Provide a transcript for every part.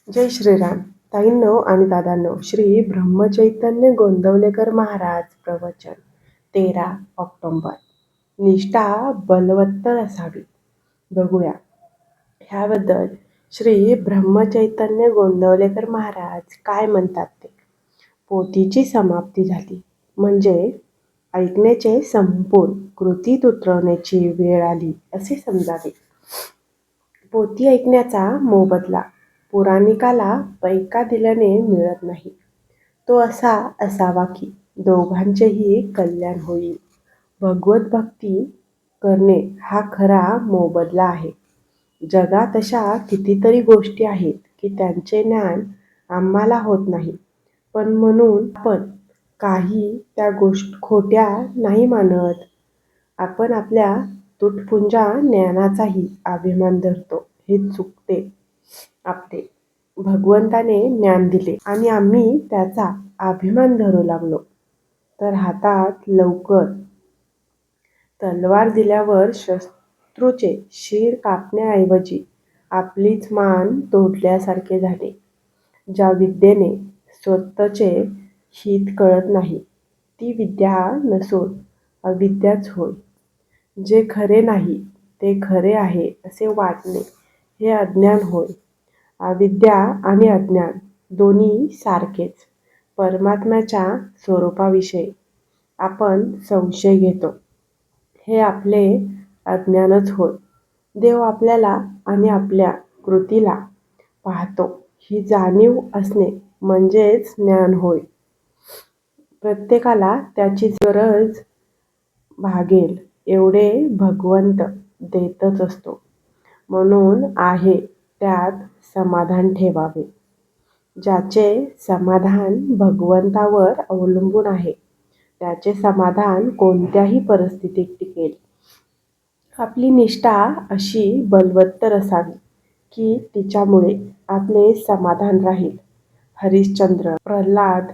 जय श्रीराम. ताईंनो आणि दादांनो, श्री ब्रह्मचैतन्य गोंदवलेकर महाराज प्रवचन 13 ऑक्टोबर. निष्ठा बलवत्तर असावी. बघूया ह्याबद्दल श्री ब्रह्मचैतन्य गोंदवलेकर महाराज काय म्हणतात ते. पोथीची समाप्ती झाली म्हणजे ऐकण्याचे संपून कृतीत उतरवण्याची वेळ आली असे समजावे. पोथी ऐकण्याचा मोबदला पुराणिकाला पैका दिल्याने मिळत नाही. तो असा असावा की दोघांचेही कल्याण होईल. भगवत भक्ती करणे हा खरा मोबदला आहे. जगात अशा कितीतरी गोष्टी आहेत की त्यांचे ज्ञान आम्हाला होत नाही, पण म्हणून आपण काही त्या गोष्टी खोट्या नाही मानत. आपण आपल्या तुटपुंजा ज्ञानाचाही अभिमान धरतो. हे चुकते. आपले भगवंताने ज्ञान दिले आणि आम्ही त्याचा अभिमान धरू लागलो तर हातात लवकर तलवार दिल्यावर शत्रूचे शिर कापण्याऐवजी आपलीच मान तोडल्यासारखे झाले. ज्या विद्येने स्वतःचे हित कळत नाही ती विद्या नसून अविद्याच होय. जे खरे नाही ते खरे आहे असे वाटणे हे अज्ञान होय. अविद्या आणि अज्ञान दोन्ही सारखेच. परमात्म्याच्या स्वरूपाविषयी आपण संशय घेतो हे आपले अज्ञानच होय. देव आपल्याला आणि आपल्या कृतीला पाहतो ही जाणीव असणे म्हणजेच ज्ञान होय. प्रत्येकाला त्याची गरज भागेल एवढे भगवंत देतच असतो. म्हणून आहे त्यात समाधान ठेवावे. ज्याचे समाधान भगवंतावर अवलंबून आहे त्याचे समाधान कोणत्याही परिस्थितीत टिकेल. आपली निष्ठा अशी बलवत्तर असावी की तिच्यामुळे आपले समाधान राहील. हरिश्चंद्र, प्रल्हाद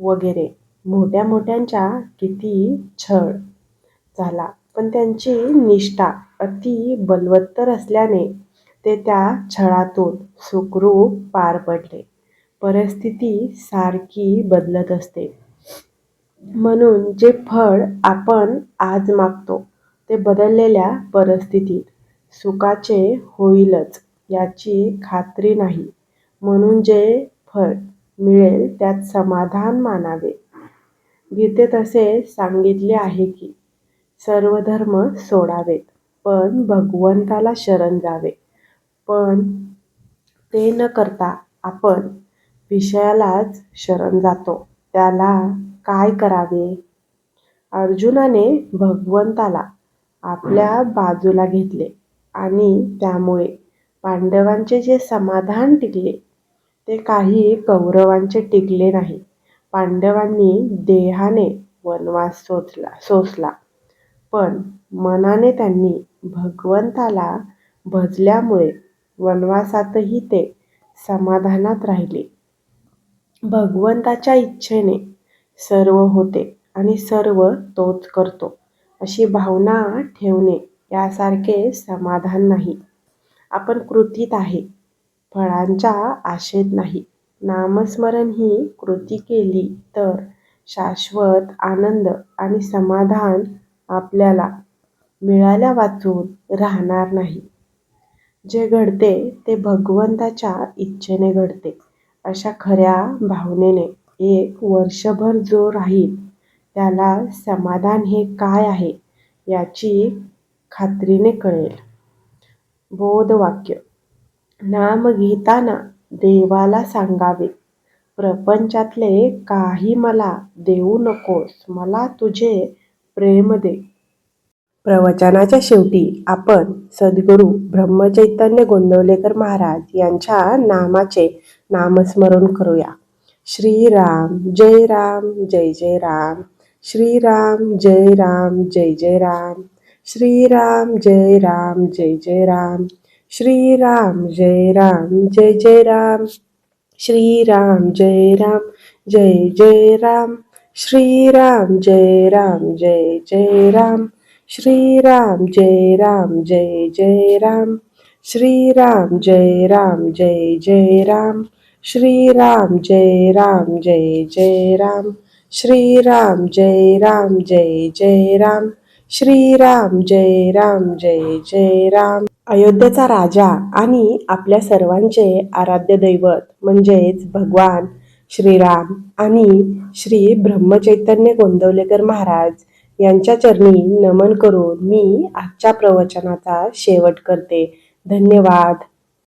वगैरे मोठ्या मोठ्यांचा किती छळ झाला, पण त्यांची निष्ठा अति बलवत्तर असल्याने ते त्या छळातून सुखरूप पार पडले. परिस्थिती सारखी बदलत असते, म्हणून जे फळ आपण आज मागतो ते बदललेल्या परिस्थितीत सुखाचे होईलच याची खात्री नाही. म्हणून जे फळ मिळेल त्यात समाधान मानावे. गीतेत असे सांगितले आहे की सर्व धर्म सोडावेत पण भगवंताला शरण जावे. पण ते न करता आपण विषयालाच शरण जातो. त्याला काय करावे? अर्जुनाने भगवंताला आपल्या बाजूला घेतले आणि त्यामुळे पांडवांचे जे समाधान टिकले ते काही कौरवांचे टिकले नाही. पांडवांनी देहाने वनवास सोसला पण मनाने त्यांनी भगवंताला भजल्यामुळे वनवासातही ते समाधानात राहिले. भगवंताच्या इच्छेने सर्व होते आणि सर्व तोच करतो अशी भावना ठेवणे यासारखे समाधान नाही. आपण कृतीत आहे, फळांच्या आशेत नाही. नामस्मरण ही कृती केली तर शाश्वत आनंद आणि समाधान आपल्याला मिळाल्या वाचून राहणार नाही. जे घडते ते भगवंताच्या इच्छेने घडते. अशा खऱ्या भावनेने एक वर्षभर जो राहील त्याला समाधान हे काय आहे याची खात्रीने कळेल. बोधवाक्य. नाम घेताना देवाला सांगावे, प्रपंचातले काही मला देऊ नकोस, मला तुझे प्रेम दे. प्रवचनाच्या शेवटी आपण सद्गुरू ब्रह्मचैतन्य गोंदवलेकर महाराज यांच्या नामाचे नामस्मरण करूया. श्रीराम जय राम जय जय राम. श्रीराम जय राम जय जय राम. श्रीराम जय राम जय जय राम. श्रीराम जय राम जय जय राम. श्रीराम जय राम जय जय राम. श्रीराम जय राम जय जय राम. श्रीराम जय राम जय जय राम. श्रीराम जय राम जय जय राम. श्रीराम जय राम जय जय राम. श्रीराम जय राम जय जय राम. श्रीराम जय राम जय जय राम. अयोध्येचा राजा आणि आपल्या सर्वांचे आराध्य दैवत म्हणजेच भगवान श्रीराम आणि श्री ब्रह्मचैतन्य गोंदवलेकर महाराज यांच्या चरणी नमन करून मी आजच्या प्रवचनाचा शेवट करते. धन्यवाद.